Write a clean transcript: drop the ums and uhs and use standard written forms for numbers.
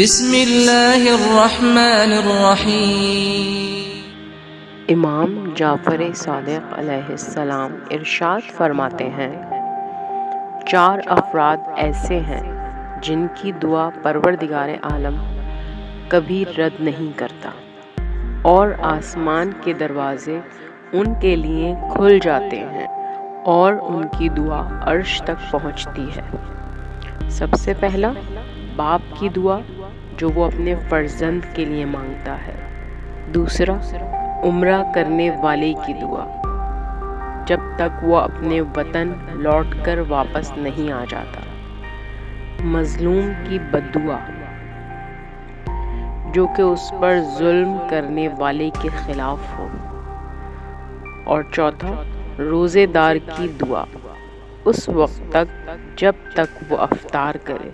بسم اللہ الرحمن الرحیم۔ امام جعفر صادق علیہ السلام ارشاد فرماتے ہیں، 4 افراد ایسے ہیں جن کی دعا پروردگار عالم کبھی رد نہیں کرتا اور آسمان کے دروازے ان کے لیے کھل جاتے ہیں اور ان کی دعا عرش تک پہنچتی ہے۔ سب سے پہلا، باپ کی دعا جو وہ اپنے فرزند کے لیے مانگتا ہے۔ دوسرا، عمرہ کرنے والے کی دعا جب تک وہ اپنے وطن لوٹ کر واپس نہیں آ جاتا۔ مظلوم کی بد دعا جو کہ اس پر ظلم کرنے والے کے خلاف ہو۔ اور چوتھا، روزے دار کی دعا اس وقت تک جب تک وہ افطار کرے۔